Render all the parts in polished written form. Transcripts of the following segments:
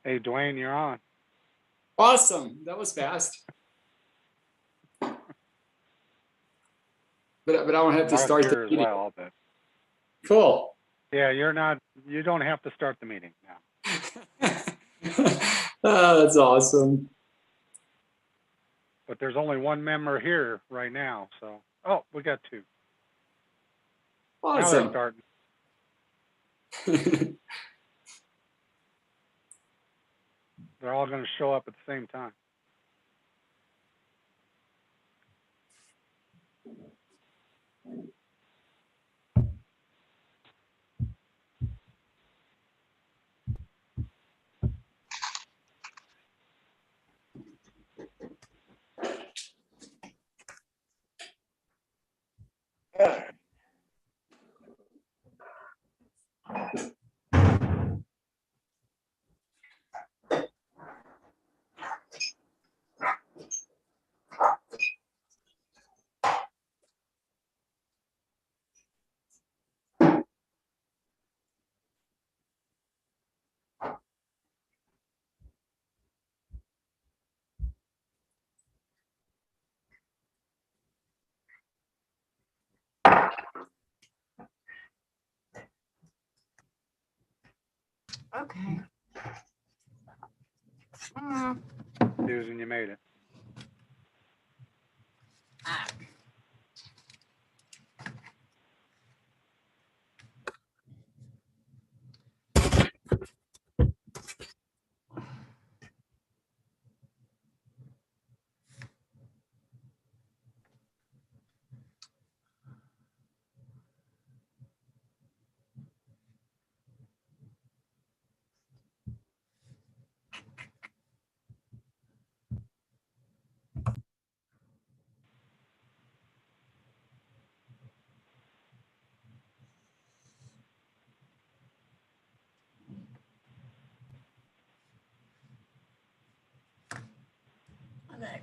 Hey, Dwayne, you're on. Awesome. That was fast. But I don't have to Mark's start here the as meeting. well, but Cool. yeah, you don't have to start the meeting now. Oh, that's awesome. But there's only one member here right now, so we got two. Now they're Awesome. starting. They're all going to show up at the same time. Okay. Susan, you made it. Okay.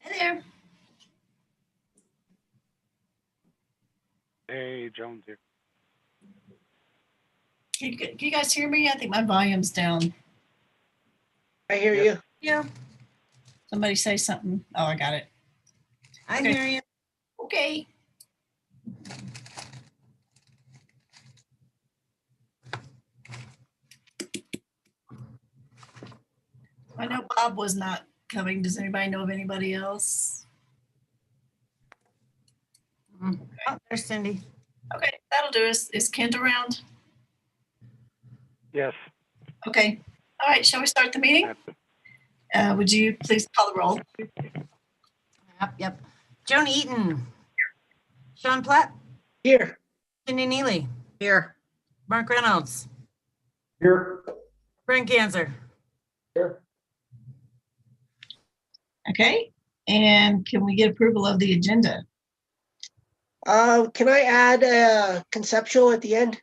Hey there. Hey, Jones here. Can you guys hear me? I think my volume's down. I hear Yep. you. Yeah. Somebody say something. Oh, I got it. I Okay. hear you. Okay. I know Bob was not coming. Does anybody know of anybody else? Oh, there's Cindy. Okay, that'll do. Is Kent around? Yes. Okay. All right, shall we start the meeting? Would you please call the roll? Yep. Joan Eaton. Sean Platt. Here. Cindy Neely. Here. Mark Reynolds. Here. Brent Ganser. Here. Okay. And can we get approval of the agenda? Can I add a conceptual at the end?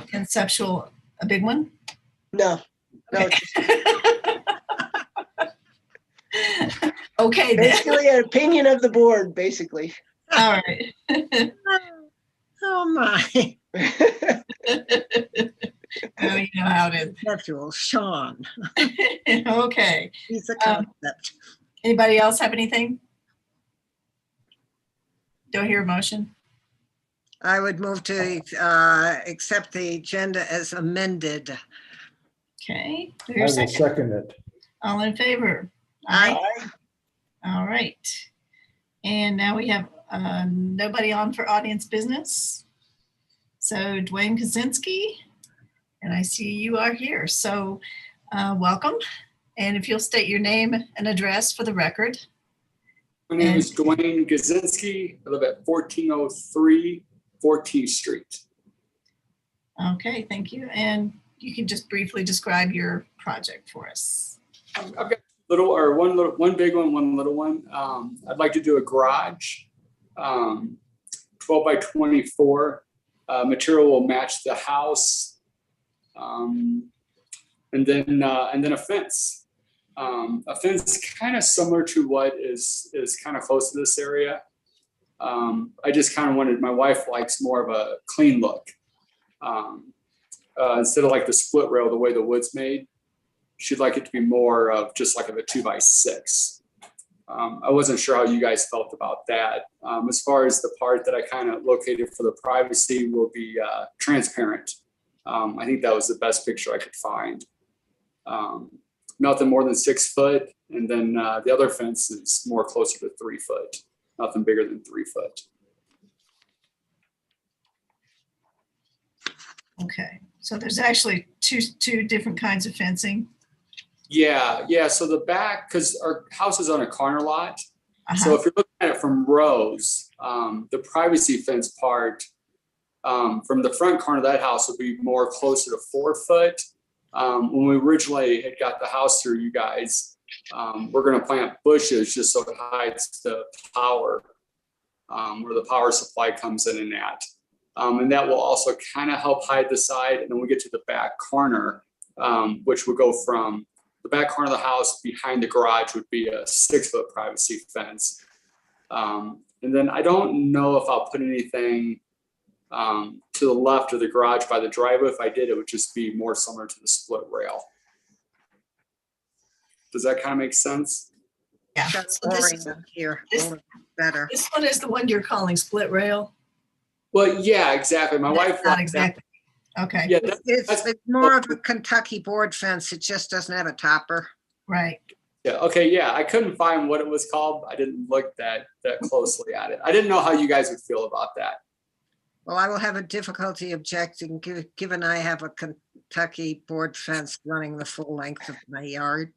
Conceptual, a big one? No. No. Okay. Just Okay, then. basically an opinion of the board, basically. All right. Oh my. Oh, you know how wanted. Conceptual, Sean. Okay. He's a concept. Anybody else have anything? Don't hear a motion. I would move to accept the agenda as amended. Okay. Do I I hear a will second? second it. All in favor? Aye. All right. And now we have nobody on for audience business. So Dwayne Kaczynski, and I see you are here. So welcome. And if you'll state your name and address for the record. My name is Dwayne Gazinski. I live at 1403 14th Street. Okay, thank you. And you can just briefly describe your project for us. I've got one big one, one little one. I'd like to do a garage, 12 by 24. Material will match the house, and then a fence. A fence kind of similar to what is kind of close to this area. I just kind of wanted, my wife likes more of a clean look. Instead of like the split rail, the way the wood's made, she'd like it to be more of just like a 2x6. I wasn't sure how you guys felt about that. As far as the part that I kind of located for the privacy will be transparent. I think that was the best picture I could find. Nothing more than 6 foot. And then the other fence is more closer to 3 foot. Nothing bigger than 3 foot. Okay, so there's actually two different kinds of fencing. Yeah. So the back, because our house is on a corner lot. So Uh-huh. if you're looking at it from rows, the privacy fence part from the front corner of that house would be more closer to 4 foot. When we originally had got the house through you guys, we're going to plant bushes just so it hides the power, where the power supply comes in and at. And that will also kind of help hide the side. And then we get to the back corner, which would go from the back corner of the house behind the garage would be a 6 foot privacy fence. And then I don't know if I'll put anything to the left of the garage by the driveway. If I did, it would just be more similar to the split rail. Does that kind of make sense? Yeah. That's So this is- boring here. this- A little better. This one is the one you're calling split rail? Well, yeah, exactly. My wife. Not likes that. exactly. Okay, Yeah, It's more of a Kentucky board fence. It just doesn't have a topper. right. yeah. Okay. Yeah. I couldn't find what it was called. I didn't look that closely at it. I didn't know how you guys would feel about that. Well, I will have a difficulty objecting, given I have a Kentucky board fence running the full length of my yard.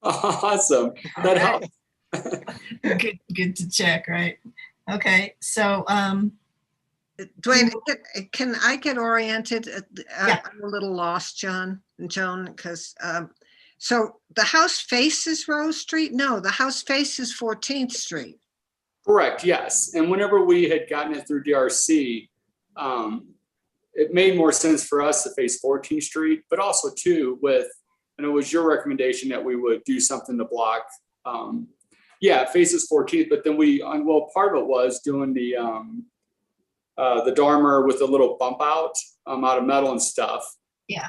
Awesome. That helps. Good to check, right? Okay, so, Dwayne, can I get oriented? Yeah. I'm a little lost, Joan, because, so the house faces Rose Street? No, the house faces 14th Street. Correct. Yes. And whenever we had gotten it through DRC, it made more sense for us to face 14th Street, but also too and it was your recommendation that we would do something to block. Yeah, it faces 14th, but then part of it was doing the dormer with a little bump out of metal and stuff. Yeah.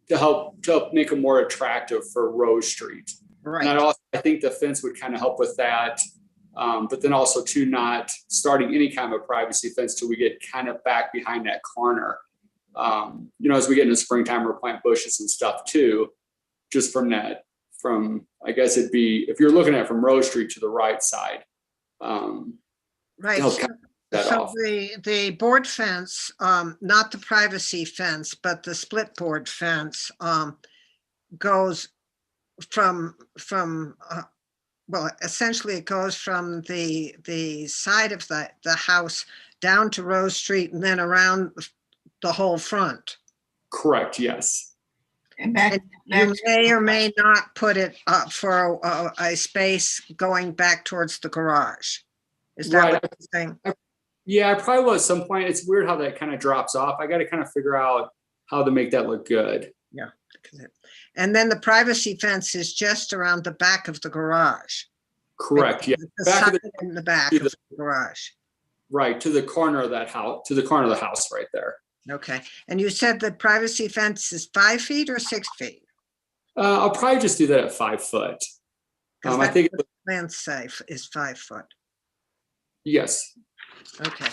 To help make it more attractive for Rose Street. Right. And I think the fence would kind of help with that. But then also too, not starting any kind of privacy fence till we get kind of back behind that corner. As we get into springtime, we're planting bushes and stuff too, just I guess it'd be, if you're looking at it from Rose Street to the right side. Right. help cut that So off. the board fence, not the privacy fence, but the split board fence, goes from essentially it goes from the side of the house down to Rose Street and then around the whole front. Correct. Yes. and back, And you may or may not put it up for a space going back towards the garage. Is that Right. what you're saying? Yeah, I probably will at some point. It's weird how that kind of drops off. I got to kind of figure out how to make that look good. And then the privacy fence is just around the back of the garage. Correct. Yeah. The Back of side in the back to of the garage. Right, to the corner of that house, to the corner of the house right there. Okay. And you said the privacy fence is 5 feet or 6 feet? I'll probably just do that at 5 foot. Because I that's think, what the plans say is 5 foot. yes. Okay.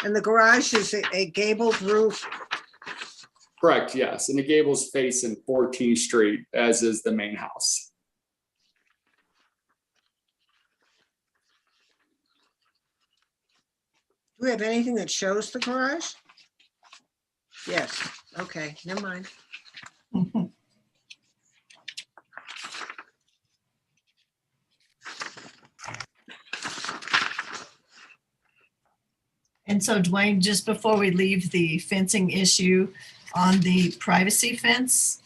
And the garage is a gabled roof. Correct, yes. And the gables facing 14th Street, as is the main house. Do we have anything that shows the garage? Yes. Okay, never mind. And so Dwayne, just before we leave the fencing issue, on the privacy fence,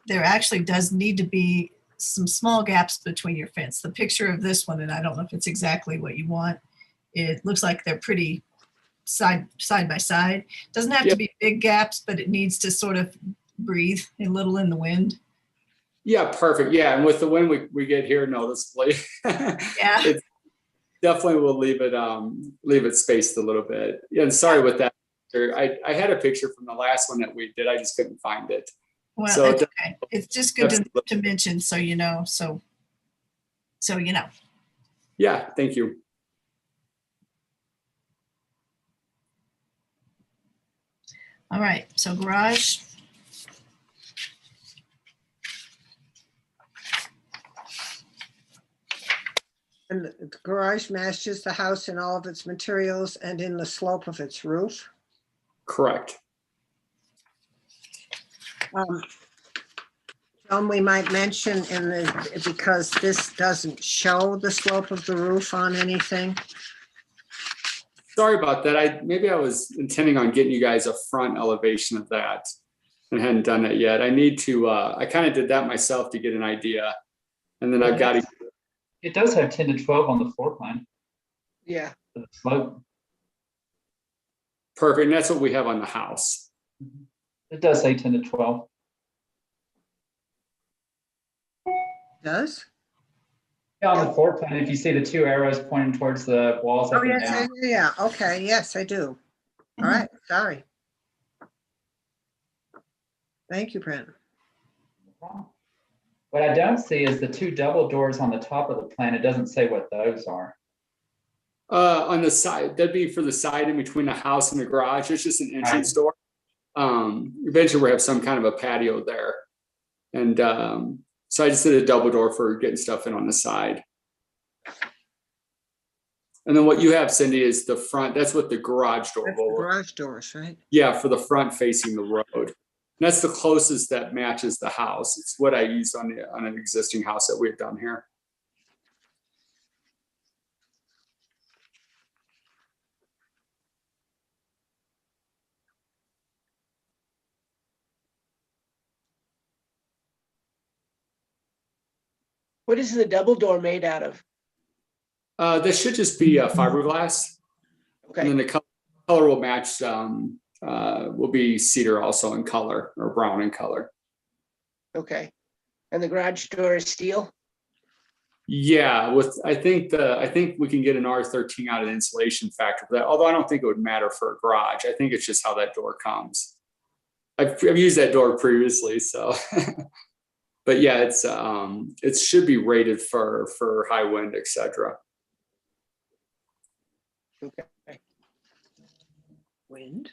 there actually does need to be some small gaps between your fence. The picture of this one, and I don't know if it's exactly what you want, it looks like they're pretty side by side. Doesn't have to be big gaps, but it needs to sort of breathe a little in the wind. Yeah, perfect. Yeah, and with the wind we get here noticeably. Yeah. It's definitely will leave it spaced a little bit. Yeah, and sorry with that. I had a picture from the last one that we did. I just couldn't find it. Well, So it's okay. It's just good to mention, so you know. So you know. Yeah, thank you. All right. So garage. And the garage matches the house in all of its materials and in the slope of its roof. Correct. John, we might mention because this doesn't show the slope of the roof on anything. Sorry about that. Maybe I was intending on getting you guys a front elevation of that and hadn't done that yet. I need to, I kind of did that myself to get an idea. And then I've got to. It does have 10 to 12 on the floor plan. Yeah. For the slope. Perfect. And that's what we have on the house. It does say 10 to 12. Does? Yeah, on the floor plan, if you see the 2 arrows pointing towards the walls up Oh, and yes, down. yeah, okay, yes, I do. All right, sorry. Thank you, Brent. What I don't see is the 2 double doors on the top of the plan. It doesn't say what those are. On the side, that'd be for the side in between the house and the garage. It's just an entrance door. Eventually we'll have some kind of a patio there. And so I just did a double door for getting stuff in on the side. And then what you have, Cindy, is the front. That's what the garage door That's the will. garage doors, right? Yeah, for the front facing the road. And that's the closest that matches the house. It's what I used on an existing house that we've done here. What is the double door made out of? This should just be fiberglass. Okay. And then the color will match, will be cedar also in color, or brown in color. Okay. And the garage door is steel? Yeah, I think we can get an R13 out of the insulation factor for that, although I don't think it would matter for a garage. I think it's just how that door comes. I've used that door previously, so. But yeah, it should be rated for high wind, etc. Okay. Wind?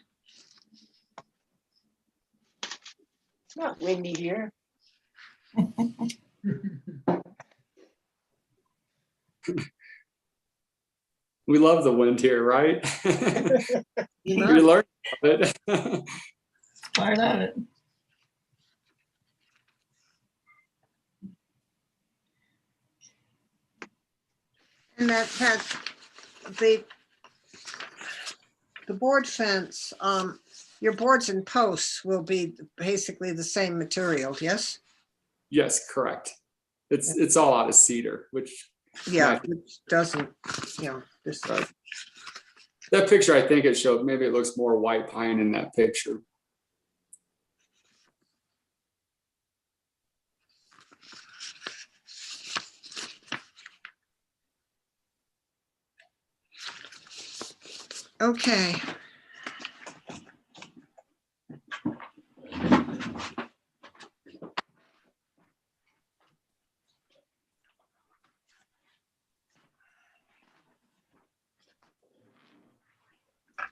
It's not windy here. We love the wind here, right? You We know, learned about it. Part of it. and that the board fence, your boards and posts will be basically the same material, yes? Yes, correct. It's all out of cedar, which Yeah, which doesn't, this. that picture, I think it showed, maybe it looks more white pine in that picture. Okay.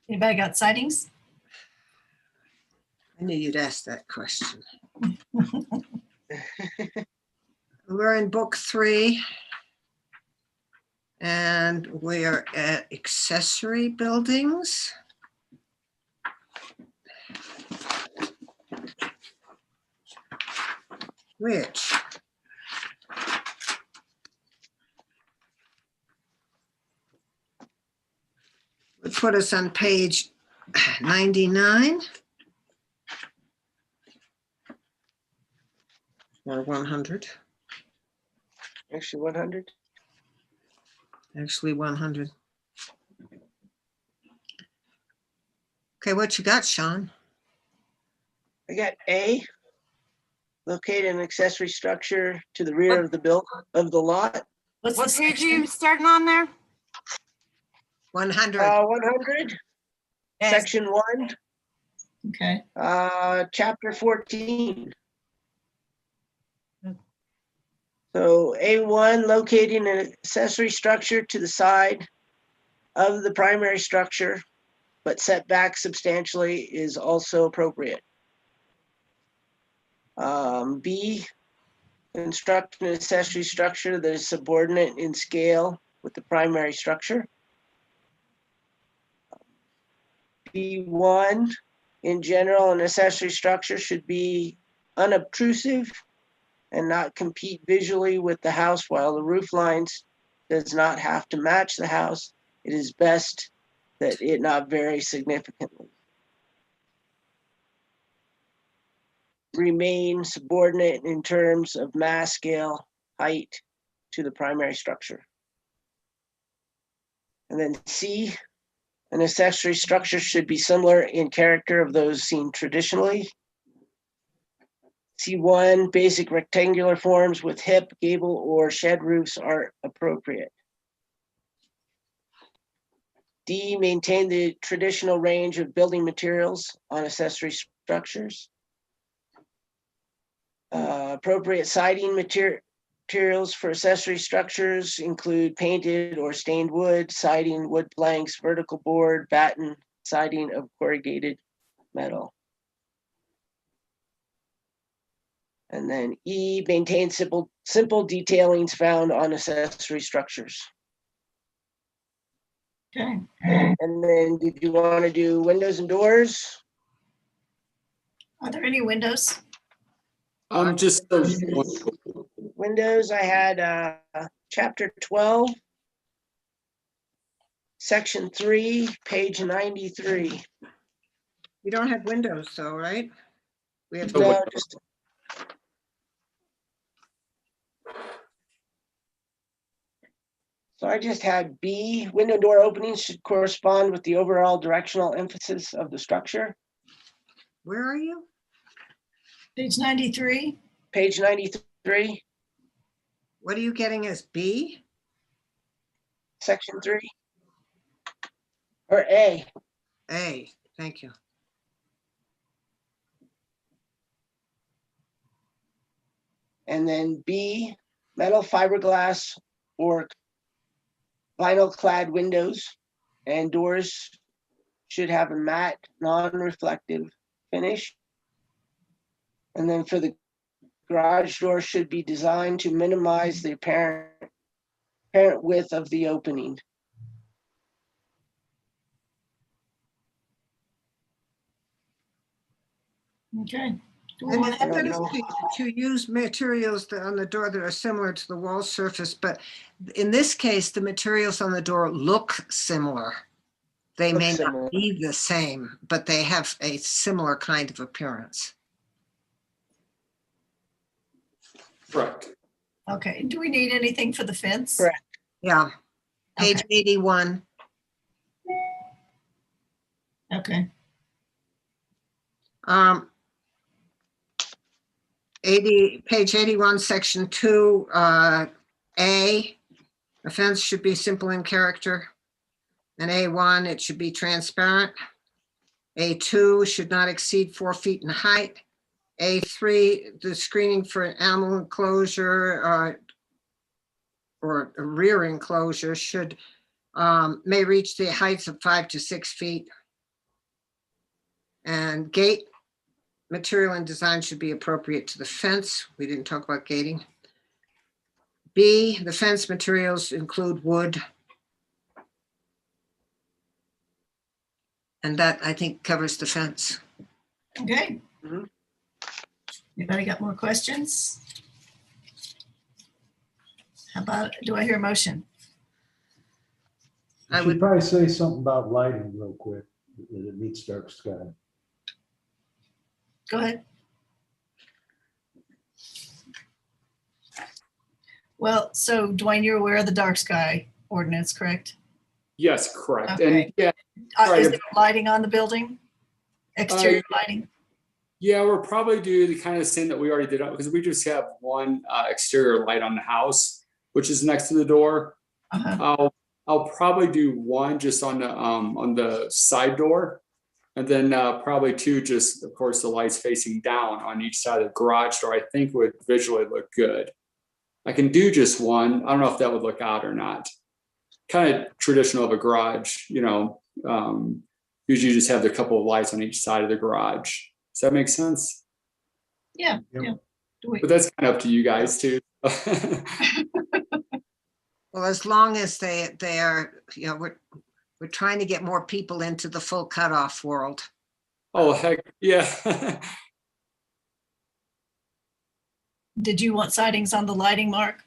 Anybody got sightings? I knew you'd ask that question. We're in book 3. And we are at accessory buildings. Which would put us on page 99 or 100. Actually, 100. Actually 100. Okay, what you got, Sean? I got A. Locate an accessory structure to the rear of the lot. What's What the page are you section? starting on there? 100. 100, Yes. section 1, Okay, chapter 14. So A1, locating an accessory structure to the side of the primary structure, but set back substantially is also appropriate. B, construct an accessory structure that is subordinate in scale with the primary structure. B1, in general, an accessory structure should be unobtrusive and not compete visually with the house while the roof lines does not have to match the house. It is best that it not vary significantly. Remain subordinate in terms of mass, scale, height to the primary structure. And then C, an accessory structure should be similar in character of those seen traditionally. C1, basic rectangular forms with hip, gable, or shed roofs are appropriate. D, maintain the traditional range of building materials on accessory structures. Appropriate siding materials for accessory structures include painted or stained wood, siding, wood planks, vertical board, batten, siding of corrugated metal. And then E, maintain simple detailings found on accessory structures. okay. And then did you want to do windows and doors? Are there any windows? Just Windows, I had chapter 12, section 3, page 93. We don't have windows though, right? We have, No, just so I just had B, window and door openings should correspond with the overall directional emphasis of the structure. where are you? Page 93? Page 93, What are you getting as B? section 3. Or A. A, thank you. And then B, metal fiberglass or vinyl clad windows and doors should have a matte, non-reflective finish. And then for the garage door should be designed to minimize the apparent width of the opening. Okay. Do we And want it's to don't better know. to use materials on the door that are similar to the wall surface, but in this case, the materials on the door look similar. They Look may similar. not be the same, but they have a similar kind of appearance. correct. Okay, do we need anything for the fence? Correct. Yeah. Page Okay. 81. Okay, 80, page 81, section 2, A, a fence should be simple in character And A1, it should be transparent. A2 should not exceed 4 feet in height. A3, the screening for an animal enclosure or a rear enclosure should may reach the heights of 5 to 6 feet. And gate material and design should be appropriate to the fence. We didn't talk about gating. B, the fence materials include wood. And that, I think, covers the fence. Okay. Mhm. Anybody got more questions? How about, do I hear a motion? I I would- should probably say something about lighting real quick, that it meets dark sky. Go ahead. Well, so Dwayne, you're aware of the dark sky ordinance, correct? Yes, correct. Okay. And yeah, Is Right. there lighting on the building? Exterior lighting? yeah, we'll probably do the kind of same that we already did because we just have one exterior light on the house, which is next to the door. Uh-huh. I'll probably do one just on the side door, and then probably two just, of course, the lights facing down on each side of the garage door. I think would visually look good. I can do just one. I don't know if that would look odd or not. Kind of traditional of a garage, you know. Usually you just have the couple of lights on each side of the garage. Does that make sense? Yeah, Yep. yeah. Do we- But that's kind of up to you guys too. Well, as long as they are, you know, we're trying to get more people into the full cutoff world. Oh, heck, yeah. Did you want sightings on the lighting, Mark?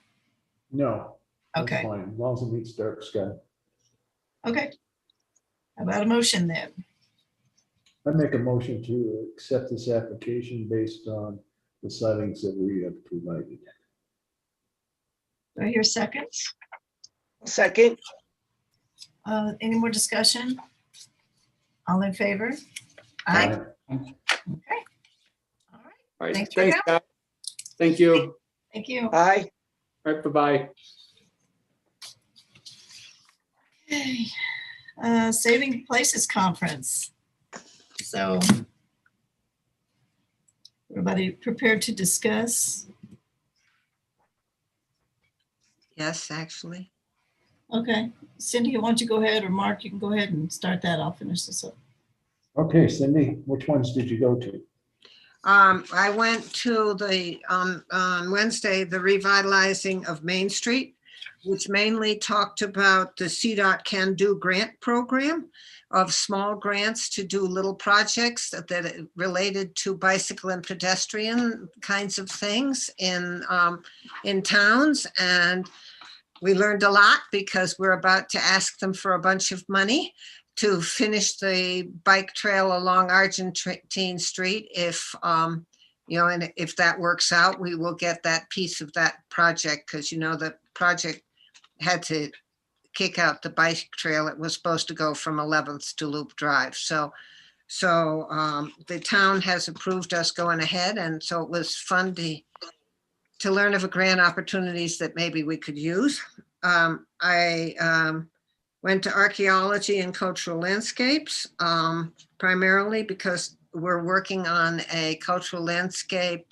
No. that's Okay, fine, as long as it meets dark sky. okay. How about a motion then? I make a motion to accept this application based on the sightings that we have provided. Do I hear seconds? Second, Any more discussion? All in favor? Aye. Okay. All right. All right, Thanks for thanks, guys. Thank you. Thank you. aye. All right, bye-bye. Okay. Saving Places Conference. So everybody prepared to discuss? Yes, actually. Okay. Cindy, why don't you go ahead, or Mark, you can go ahead and start that. I'll finish this up. Okay, Cindy, which ones did you go to? I went to the, on Wednesday, the revitalizing of Main Street, which mainly talked about the CDOT Can Do grant program of small grants to do little projects that related to bicycle and pedestrian kinds of things in towns. And we learned a lot because we're about to ask them for a bunch of money to finish the bike trail along Argentine Street. If, you know, and if that works out, we will get that piece of that project, because, you know, the project had to kick out the bike trail. It was supposed to go from 11th to Loop Drive. So the town has approved us going ahead. And so it was fun to learn of grant opportunities that maybe we could use. I went to archaeology and cultural landscapes, primarily because we're working on a cultural landscape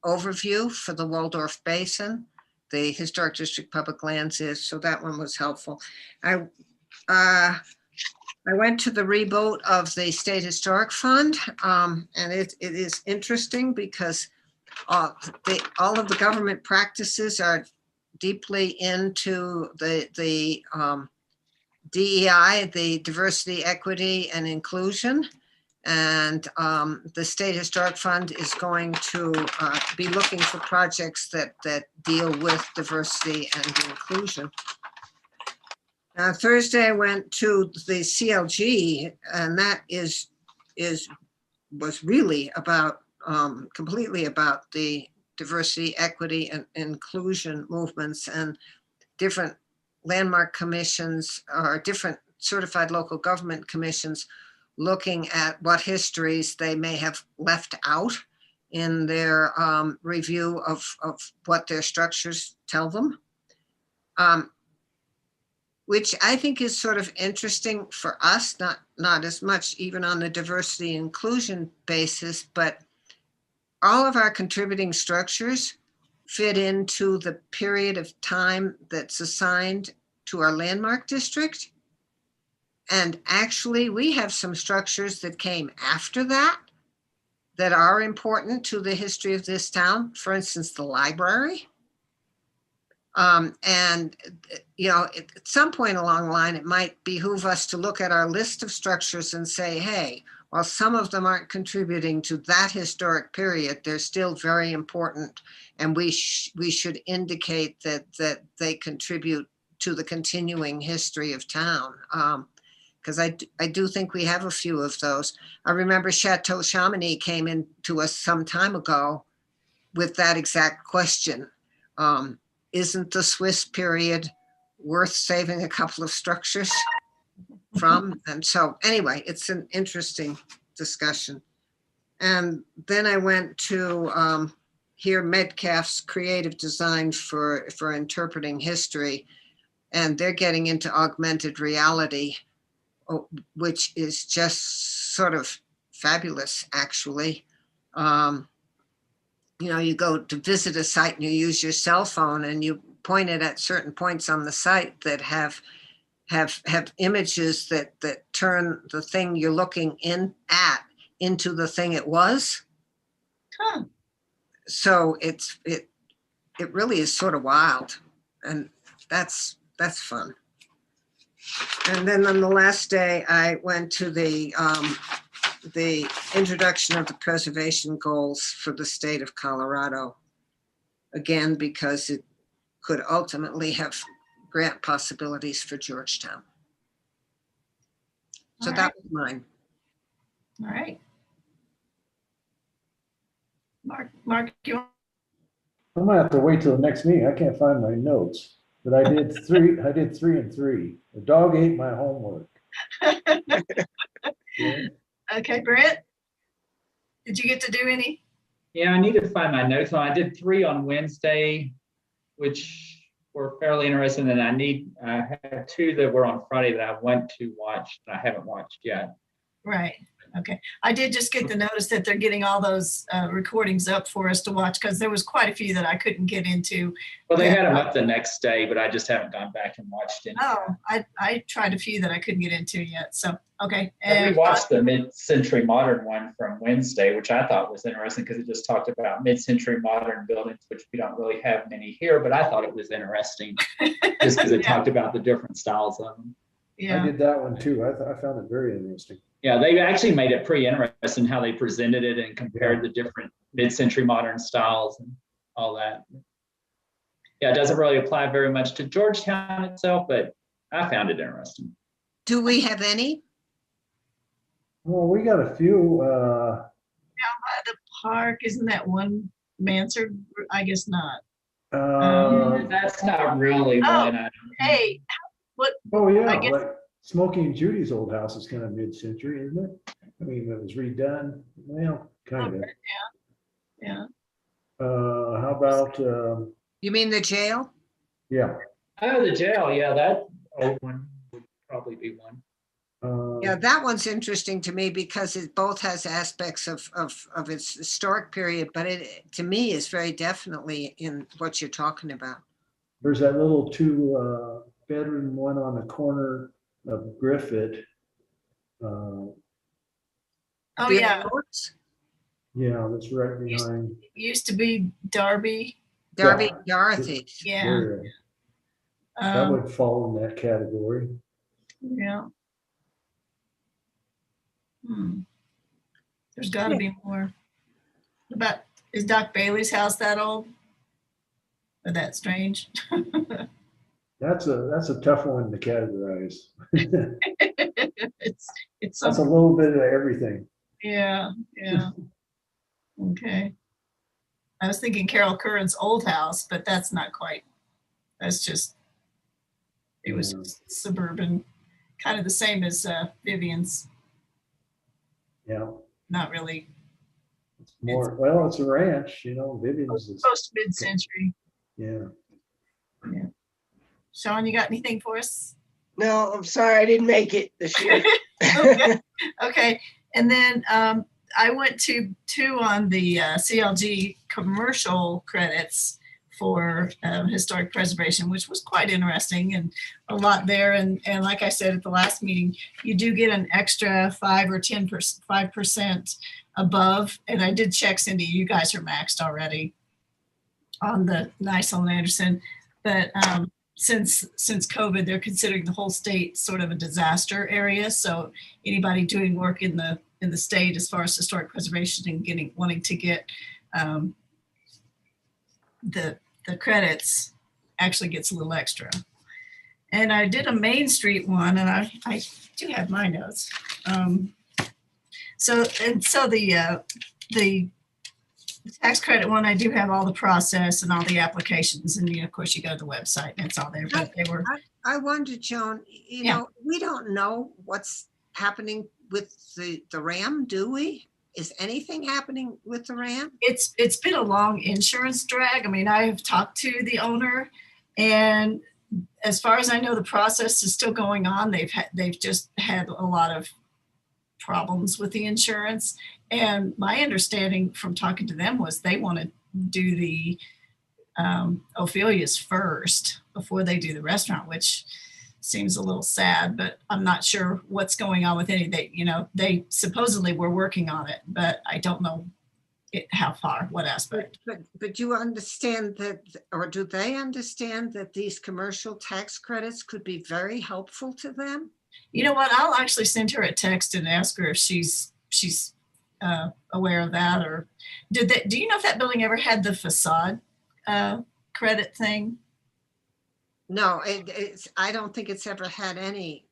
overview for the Waldorf Basin. The Historic District Public Lands is, so that one was helpful. I went to the reboot of the State Historic Fund, and it is interesting because all of the government practices are deeply into the DEI, the diversity, equity, and inclusion. And the State Historic Fund is going to be looking for projects that deal with diversity and inclusion. Thursday, I went to the CLG, and that was really about completely about the diversity, equity, and inclusion movements, and different landmark commissions or different certified local government commissions looking at what histories they may have left out in their review of what their structures tell them. which I think is sort of interesting for us, not as much even on the diversity inclusion basis, but all of our contributing structures fit into the period of time that's assigned to our landmark district. And actually, we have some structures that came after that that are important to the history of this town. For instance, the library. And, you know, at some point along the line, it might behoove us to look at our list of structures and say, hey, while some of them aren't contributing to that historic period, they're still very important. And we should indicate that they contribute to the continuing history of town. Because I do think we have a few of those. I remember Chateau Chamonix came in to us some time ago with that exact question. Isn't the Swiss period worth saving a couple of structures from? And so anyway, it's an interesting discussion. And then I went to hear Metcalf's creative design for interpreting history. And they're getting into augmented reality, which is just sort of fabulous, actually. You know, you go to visit a site and you use your cell phone and you point it at certain points on the site that have images that turn the thing you're looking in at into the thing it was. Huh. So it really is sort of wild, and that's fun. And then on the last day, I went to the introduction of the preservation goals for the state of Colorado. Again, because it could ultimately have grant possibilities for Georgetown. So All that right. was mine. All right. Mark, you want? I'm gonna have to wait till the next meeting. I can't find my notes, but I did 3 and 3. The dog ate my homework. Yeah. Okay, Brett, did you get to do any? Yeah, I need to find my notes on. I did 3 on Wednesday, which were fairly interesting. And I had 2 that were on Friday that I went to watch that I haven't watched yet. Right. Okay. I did just get the notice that they're getting all those recordings up for us to watch, because there was quite a few that I couldn't get into. Well, they had them up the next day, but I just haven't gone back and watched any. Oh, I tried a few that I couldn't get into yet. So, okay. I And rewatched the mid-century modern one from Wednesday, which I thought was interesting because it just talked about mid-century modern buildings, which we don't really have many here, but I thought it was interesting just because it Yeah. talked about the different styles of them. I yeah. did that one too. I found it very interesting. Yeah, they actually made it pretty interesting how they presented it and compared the different mid-century modern styles and all that. Yeah, it doesn't really apply very much to Georgetown itself, but I found it interesting. Do we have any? Well, we got a few. By the park, isn't that one Mansard? I guess not. That's not really one. Hey, Oh yeah, I guess- like Smokey and Judy's old house is kind of mid-century, isn't it? I mean, it was redone. Well, kind of. yeah. How about You mean the jail? yeah? Oh, the jail. Yeah, that old one would probably be one. Yeah, that one's interesting to me because it both has aspects of its historic period, but it, to me, is very definitely in what you're talking about. There's that little 2-bedroom one on the corner of Griffith. Oh, yeah. Yeah, that's right behind. It used to be Darby. Darby Yeah. Dorothy. Yeah. There. That Um, would fall in that category. yeah. There's got to be more. Is Doc Bailey's house that old? Or that strange? That's a tough one to categorize. it's That's a something. little bit of everything. Yeah. Okay. I was thinking Carol Curran's old house, but that's not quite. That's just. It was Yeah. suburban, kind of the same as Vivian's. Yeah, Not really. it's more, well, it's a ranch, Vivian's is, Post mid-century. yeah. Sean, you got anything for us? No, I'm sorry, I didn't make it this year. Okay. Okay, and then I went to two on the CLG commercial credits for historic preservation, which was quite interesting and a lot there. And like I said at the last meeting, you do get an extra 5 or 10%, 5% above. And I did check, Cindy, you guys are maxed already on the Nysel and Anderson, but since COVID, they're considering the whole state sort of a disaster area. So anybody doing work in the state as far as historic preservation and wanting to get the credits actually gets a little extra. And I did a Main Street one, and I do have my notes. So the tax credit one, I do have all the process and all the applications, and of course you go to the website and it's all there. But they were. I wonder, Joan, we don't know what's happening with the RAM, do we? Is anything happening with the RAM? It's been a long insurance drag. I mean, I have talked to the owner, and as far as I know, the process is still going on. They've just had a lot of problems with the insurance. And my understanding from talking to them was they want to do the Ophelia's first before they do the restaurant, which seems a little sad, but I'm not sure what's going on with any. They supposedly were working on it, but I don't know how far, what aspect. But you understand that, or do they understand that these commercial tax credits could be very helpful to them? You know what? I'll actually send her a text and ask her if she's aware of that, or do you know if that building ever had the facade credit thing? No, I don't think it's ever had any.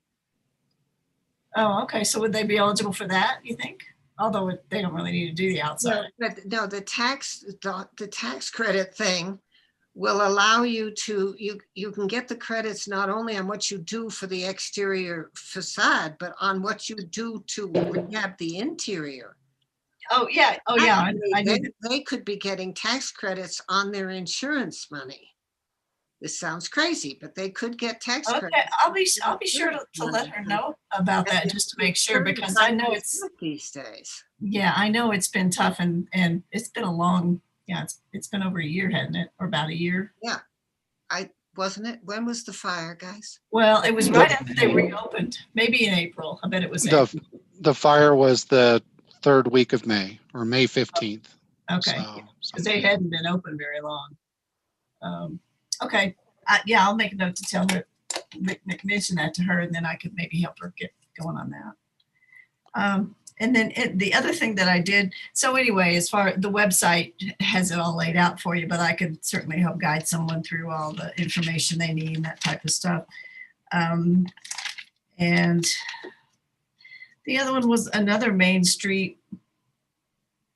Oh, okay. So would they be eligible for that, you think? Although they don't really need to do the outside. But no, the tax credit thing will allow you to, you can get the credits not only on what you do for the exterior facade, but on what you do to rehab the interior. Oh, yeah. Oh, yeah. They could be getting tax credits on their insurance money. This sounds crazy, but they could get tax credits. Okay, I'll be sure to let her know about that, just to make sure, because I know it's these days. Yeah, I know it's been tough, and it's been a long, it's been over a year, hasn't it, or about a year? Yeah, wasn't it? When was the fire, guys? Well, it was right after they reopened, maybe in April. I bet it was April. The fire was the third week of May, or May 15th. Okay, because they hadn't been open very long. Okay, yeah, I'll make a note to tell her, mention that to her, and then I could maybe help her get going on that. And then the other thing that I did, so anyway, as far the website has it all laid out for you, but I could certainly help guide someone through all the information they need and that type of stuff. And the other one was another Main Street.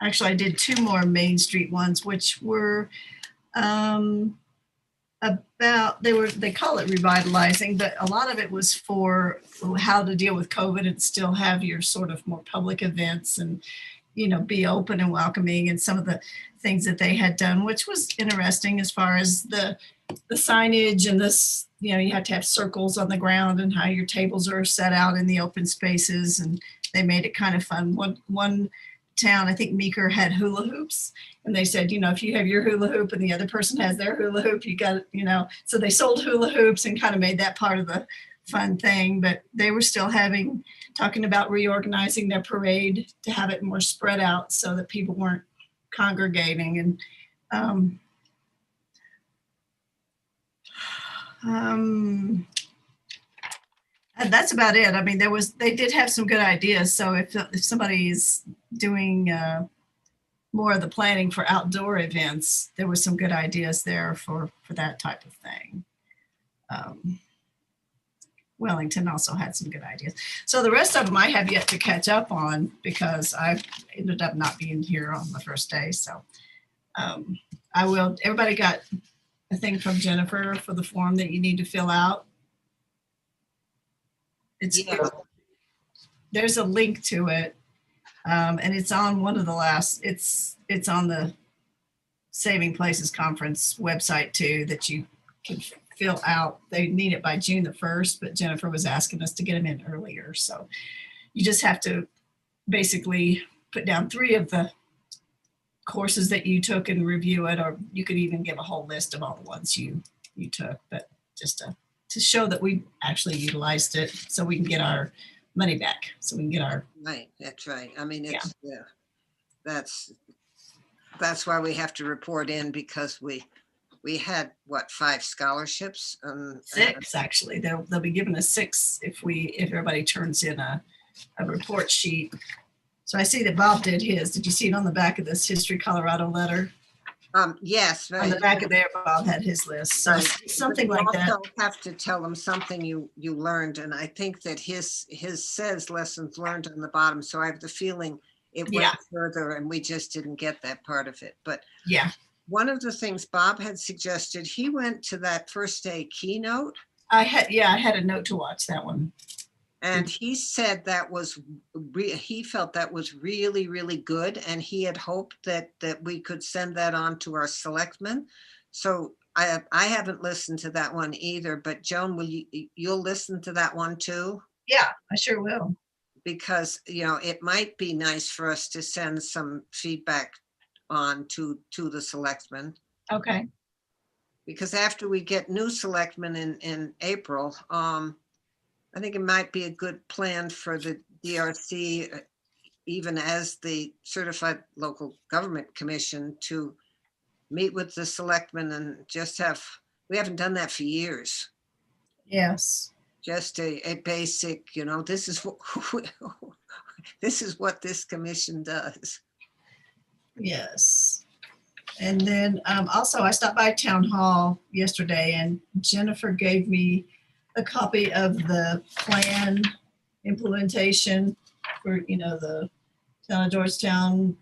Actually, I did two more Main Street ones, which were they call it revitalizing, but a lot of it was for how to deal with COVID and still have your sort of more public events and, be open and welcoming, and some of the things that they had done, which was interesting as far as the signage and this, you have to have circles on the ground and how your tables are set out in the open spaces, and they made it kind of fun. One town, I think Meeker, had hula hoops, and they said, if you have your hula hoop and the other person has their hula hoop, you got, so they sold hula hoops and kind of made that part of the fun thing. But they were still talking about reorganizing their parade to have it more spread out so that people weren't congregating. And and that's about it. I mean, they did have some good ideas. So if somebody's doing more of the planning for outdoor events, there was some good ideas there for that type of thing. Wellington also had some good ideas. So the rest of them I have yet to catch up on, because I ended up not being here on the first day. So I will. Everybody got a thing from Jennifer for the form that you need to fill out? There's a link to it, and it's on one of the last. It's on the Saving Places Conference website too, that you can fill out. They need it by June the 1st, but Jennifer was asking us to get them in earlier. So you just have to basically put down 3 of the courses that you took and review it, or you could even give a whole list of all the ones you took, but just to show that we actually utilized it so we can get our money back, so we can get our, Right, that's right. I mean, it's, yeah, that's why we have to report in, because we had, what, 5 scholarships? 6 actually. They'll be giving us 6 if everybody turns in a report sheet. So I see that Bob did his. Did you see it on the back of this History Colorado letter? Yes. On the back of there, Bob had his list. So Right. something But you like that. also have to tell them something you learned, and I think that his says lessons learned on the bottom, so I have the feeling it Yeah. went further and we just didn't get that part of it. But Yeah, one of the things Bob had suggested, he went to that first day keynote, I had a note to watch that one. and he said that was, he felt that was really, really good, and he had hoped that we could send that on to our selectmen. So I haven't listened to that one either, but Joan, you'll listen to that one too? Yeah, I sure will. Because, it might be nice for us to send some feedback on to the selectmen. Okay. Because after we get new selectmen in April, I think it might be a good plan for the DRC, even as the Certified Local Government Commission, to meet with the selectmen and just we haven't done that for years. Yes. Just a basic, this is what, this is what this commission does. Yes. And then also I stopped by town hall yesterday and Jennifer gave me a copy of the plan implementation for, the town of Georgetown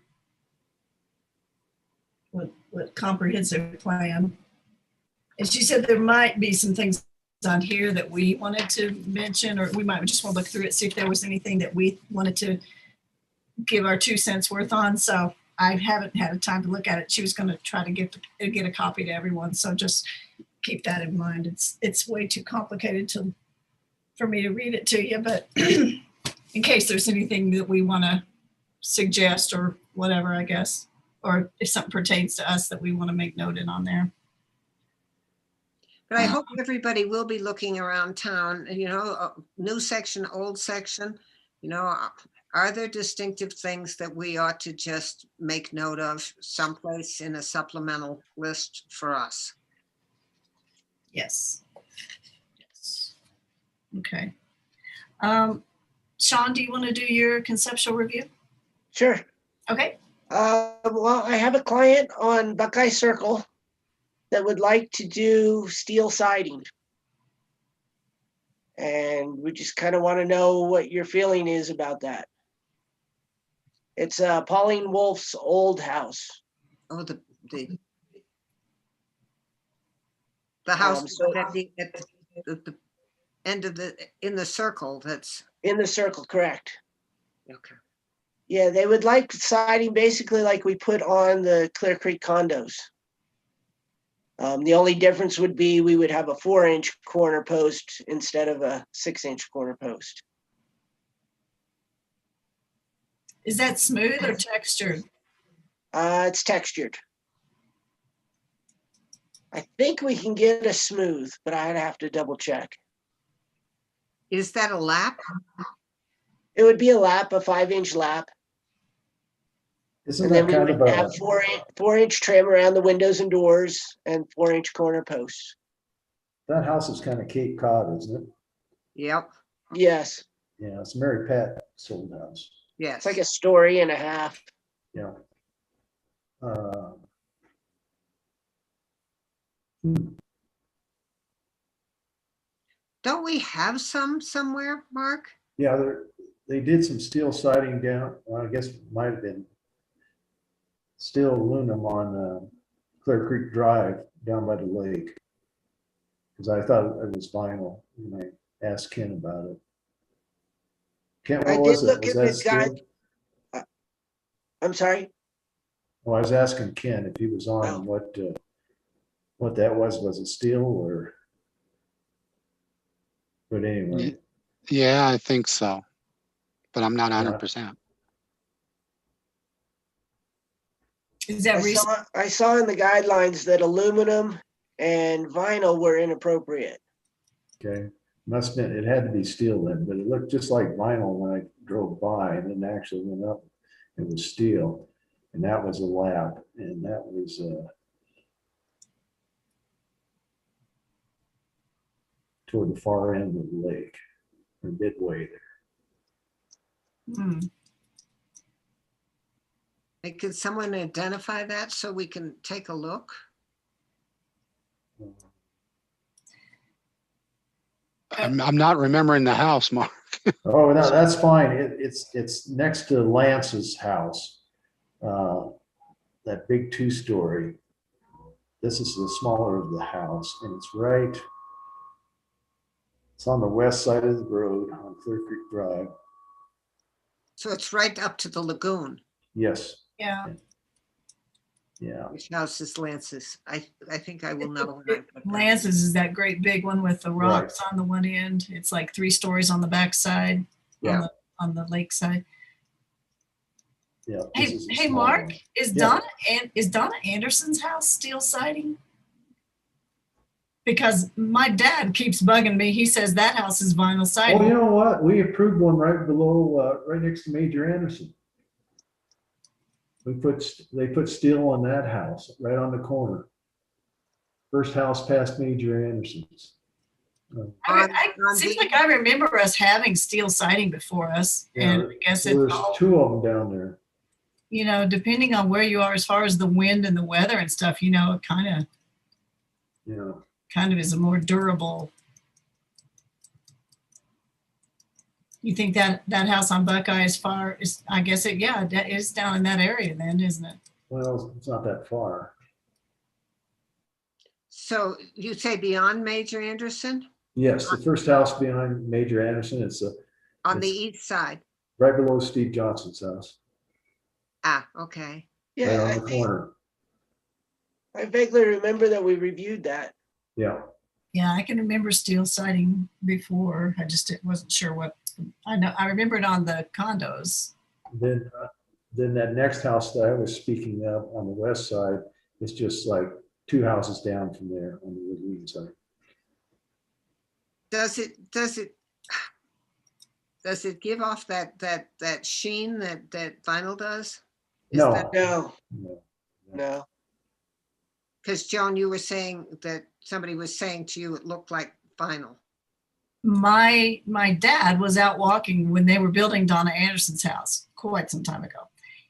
with comprehensive plan. And she said there might be some things on here that we wanted to mention, or we might just want to look through it, see if there was anything that we wanted to give our 2 cents worth on. So I haven't had a time to look at it. She was going to try to get a copy to everyone. So just keep that in mind. It's way too complicated for me to read it to you, but in case there's anything that we want to suggest or whatever, I guess, or if something pertains to us that we want to make note in on there. But I hope everybody will be looking around town, new section, old section, are there distinctive things that we ought to just make note of someplace in a supplemental list for us? Yes. Yes. Okay. Sean, do you want to do your conceptual review? Sure. Okay. Well, I have a client on Buckeye Circle that would like to do steel siding. And we just kind of want to know what your feeling is about that. It's Pauline Wolf's old house. Oh, the house so- at the end of in the circle, that's In the circle, correct. okay. Yeah, they would like siding basically like we put on the Clear Creek condos. The only difference would be we would have a 4-inch corner post instead of a 6-inch corner post. Is that smooth or textured? It's textured. I think we can get a smooth, but I'd have to double check. Is that a lap? It would be a lap, a 5-inch lap. Isn't And then that we kind would of have a, 4-inch trim around the windows and doors and 4-inch corner posts. that house is kind of Cape Cod, isn't it? Yep. Yes, Yeah, it's Mary Pat's old house. Yes. it's like a story and a half. Yeah. Don't we have some somewhere, Mark? Yeah, they did some steel siding down, well, I guess it might have been steel aluminum on Clear Creek Drive down by the lake. Because I thought it was vinyl when I asked Ken about it. Ken, I what did was it? look Was at that the guide. steel? I'm sorry. Well, I was asking Ken if he was on Oh. what that was. Was it steel or? But anyway, Yeah, I think so. But I'm not Yeah. 100%. Is that recent? I saw in the guidelines that aluminum and vinyl were inappropriate. okay, must have been, it had to be steel then, but it looked just like vinyl when I drove by, and then actually went up, it was steel. And that was a lab, and that was toward the far end of the lake, or midway there. Hmm. Hey, could someone identify that so we can take a look? I'm not remembering the house, Mark. Oh, no, that's fine. It's next to Lance's house. That big 2-story. This is the smaller of the house, and it's on the west side of the road on Clear Creek Drive. So it's right up to the lagoon. Yes, Yeah. yeah, Which house is Lance's? I think I will know. when I put that. Lance's is that great big one with the rocks on the one end. It's like 3 stories on the back side, Yeah. on the lake side. yeah. Hey, this is a hey, small Mark, one. is Yeah. Donna Anderson's house steel siding? Because my dad keeps bugging me. He says that house is vinyl siding. Oh, you know what? We approved one right below, right next to Major Anderson. They put steel on that house, right on the corner. First house past Major Anderson's. Seems like I remember us having steel siding before us, Yeah, and I guess so there's it's 2 of them down there. depending on where you are as far as the wind and the weather and stuff, it Yeah, kind of is a more durable. You think that house on Buckeye is I guess it is down in that area then, isn't it? well, it's not that far. So you say beyond Major Anderson Yes, the first house behind Major Anderson, it's on the It's- east side? right below Steve Johnson's house, Ah, okay. right Yeah, on the corner. I vaguely remember that we reviewed that. Yeah, Yeah, I can remember steel siding before. I just wasn't sure what. I remember it on the condos. then that next house that I was speaking of on the west side is just like 2 houses down from there on the lagoon side. Does it give off that sheen that vinyl does? No, No, no. no. Because Joan, you were saying that somebody was saying to you it looked like vinyl. My dad was out walking when they were building Donna Anderson's house quite some time ago.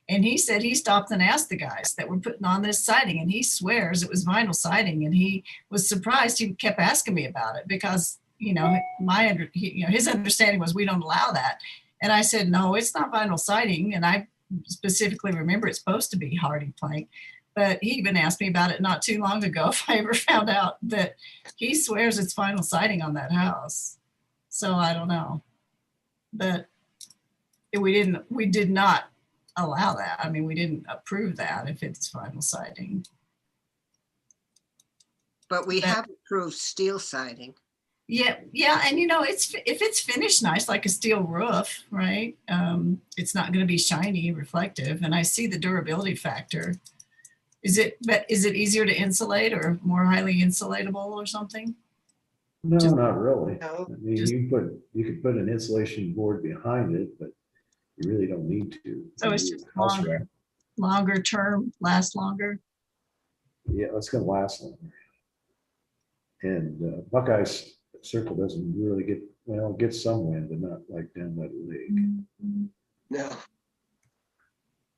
And he said he stopped and asked the guys that were putting on this siding, and he swears it was vinyl siding. And he was surprised. He kept asking me about it because, his understanding was we don't allow that. And I said, no, it's not vinyl siding. And I specifically remember it's supposed to be hardy plank. But he even asked me about it not too long ago if I ever found out that he swears it's vinyl siding on that house. So I don't know. But we did not allow that. I mean, we didn't approve that if it's vinyl siding. But we have approved steel siding. Yeah, and if it's finished nice like a steel roof, right? It's not going to be shiny, reflective, and I see the durability factor. Is it easier to insulate or more highly insulatable or something? No, not really. No. I mean, you could put an insulation board behind it, but you really don't need to. So it's just longer term, last longer. Yeah, it's gonna last longer. And Buckeye's Circle doesn't really get some wind, but not like down by the lake. No.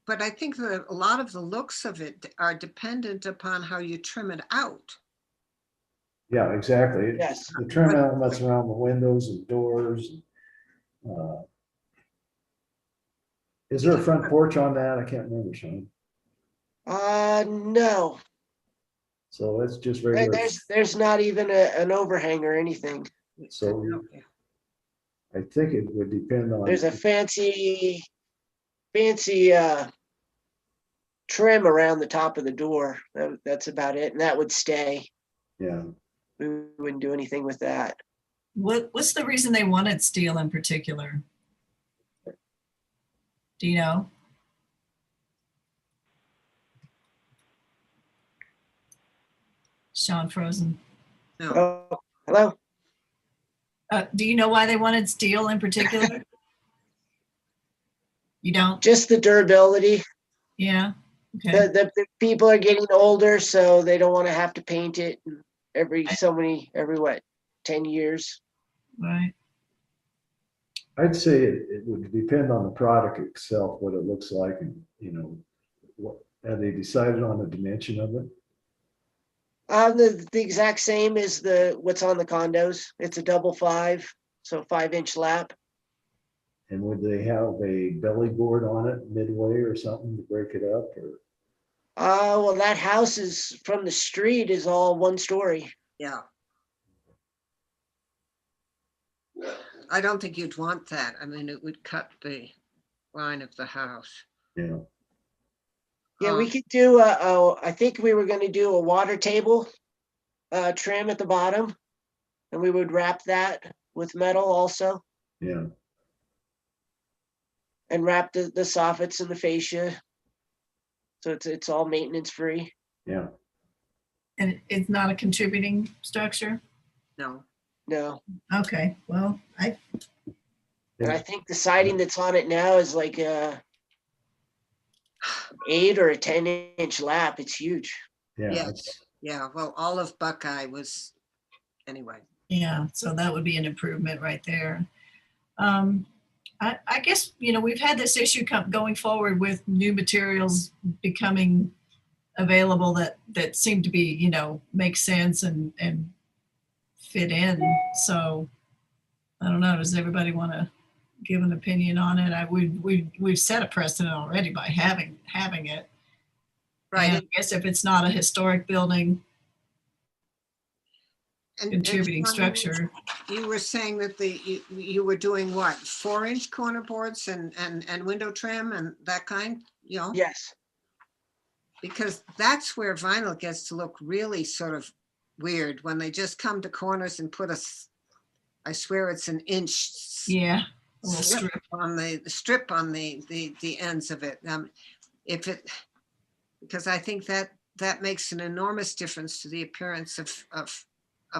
But I think that a lot of the looks of it are dependent upon how you trim it out. Yeah, exactly. Yes. The trim elements around the windows and doors. Is there a front porch on that? I can't remember, Sean. No. So it's just regular. There's not even an overhang or anything. So I think it would depend on. There's a fancy trim around the top of the door. That's about it, and that would stay. Yeah. We wouldn't do anything with that. What's the reason they wanted steel in particular? Do you know? Sean frozen. No, Oh, hello? Do you know why they wanted steel in particular? You don't? Just the durability. Yeah. Okay. The people are getting older, so they don't want to have to paint it every what, 10 years? Right. I'd say it would depend on the product itself, what it looks like, and, you know, what, have they decided on the dimension of it? The exact same as what's on the condos. It's a double 5, so 5-inch lap. And would they have a belly board on it midway or something to break it up, or? Well, that house is from the street is all 1 story. yeah. I don't think you'd want that. I mean, it would cut the line of the house. Yeah, Yeah, we Um, could do I think we were gonna do a water table trim at the bottom. And we would wrap that with metal also yeah. and wrap the soffits and the fascia. So it's all maintenance free. Yeah, And it's not a contributing structure? No, No. Okay, well, And I think the siding that's on it now is like a 8 or a 10-inch lap. It's huge. yeah. Yeah. it's- yeah, well, all of Buckeye was, anyway. yeah, so that would be an improvement right there. I guess, we've had this issue going forward with new materials becoming available that seem to be, make sense and fit in. So I don't know, does everybody want to give an opinion on it? We've set a precedent already by having it. Right. And I guess if it's not a historic building, And contributing Sean, structure. You were saying that you were doing what, 4-inch corner boards and window trim and that kind, Yes. because that's where vinyl gets to look really sort of weird when they just come to corners and put I swear it's an inch. Yeah, a little strip strip. on the strip on the ends of it. Because I think that makes an enormous difference to the appearance of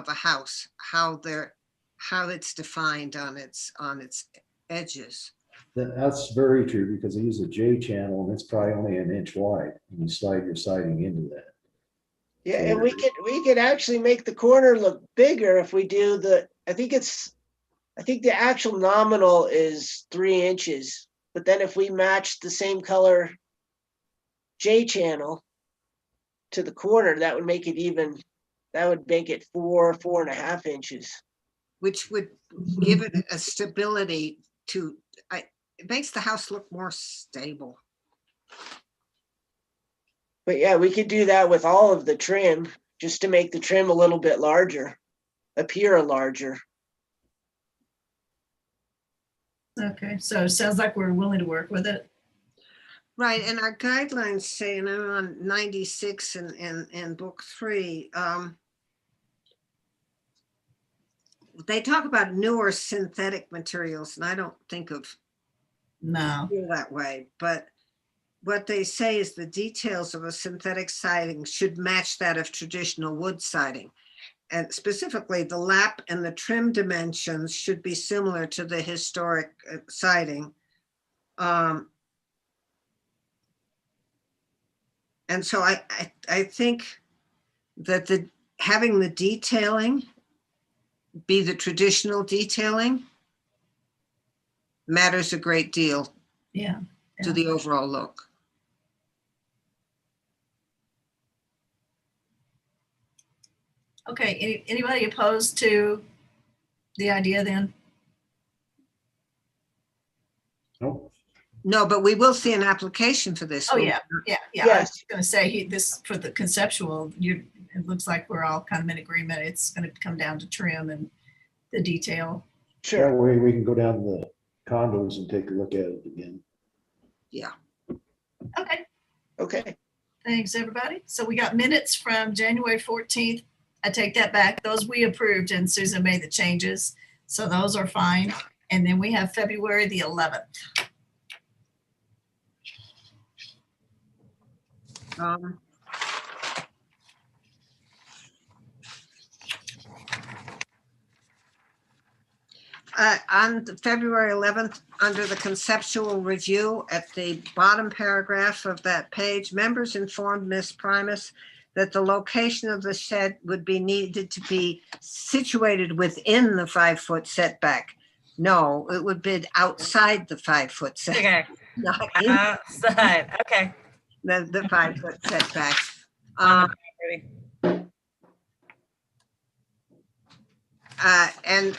a house, how it's defined on its edges. That's very true, because they use a J channel and it's probably only an inch wide, and you slide your siding into that. Yeah, and we could actually make the corner look bigger if we do I think the actual nominal is 3 inches, but then if we match the same color J channel to the corner, that would make it 4.5 inches. Which would give it a stability it makes the house look more stable. But yeah, we could do that with all of the trim, just to make the trim a little bit larger, appear larger. Okay, so it sounds like we're willing to work with it. Right, and our guidelines say, and I'm on 96 in book 3, they talk about newer synthetic materials, and I don't think of No. that way, but what they say is the details of a synthetic siding should match that of traditional wood siding. And specifically, the lap and the trim dimensions should be similar to the historic siding. And so I think that having the detailing be the traditional detailing matters a great deal Yeah. to the overall look. Okay, anybody opposed to the idea then? Nope. No, but we will see an application for this. Oh, won't yeah, we? yeah. I was Yes. just gonna say, this, for the conceptual, it looks like we're all kind of in agreement. It's gonna come down to trim and the detail. That Sure. way we can go down to the condos and take a look at it again. Yeah. Okay, Okay. thanks, everybody. So we got minutes from January 14th. I take that back. Those we approved and Susan made the changes. So those are fine. And then we have February the 11th. Um, On February 11th, under the conceptual review, at the bottom paragraph of that page, members informed Ms. Primus that the location of the shed would be needed to be situated within the 5-foot setback. No, it would be outside the 5-foot setback, Okay, not in outside, okay. the 5-foot setback. On the property. And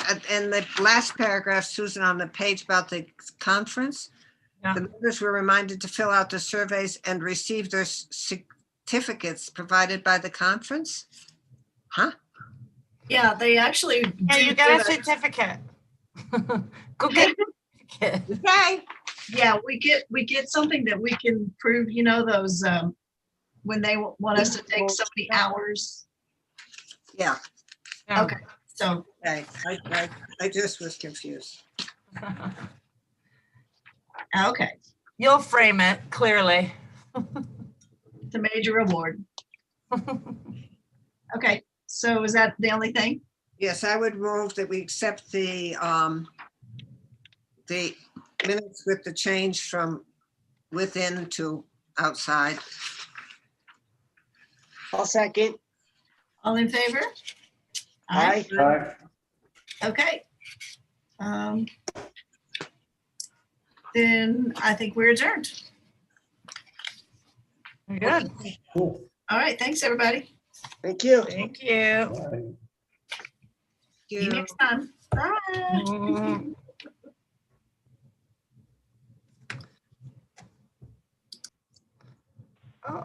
the last paragraph, Susan, on the page about the conference, Yeah. the members were reminded to fill out the surveys and receive their certificates provided by the conference. Huh? Yeah, they actually Yeah, do you got a give us- certificate. Go get a certificate. Okay. Yeah, we get something that we can prove, you know, those, when they want us to take so many hours. Yeah, Yeah. Okay, so, okay. I just was confused. okay, You'll frame it clearly. it's a major award. Okay, so is that the only thing? Yes, I would move that we accept the minutes with the change from within to outside. I'll second. All in favor? Aye. Aye. Okay. Then I think we're adjourned. Good. Cool. All right, thanks, everybody. Thank you. Thank you. Bye. See you next time. Bye. Mhm. Oh.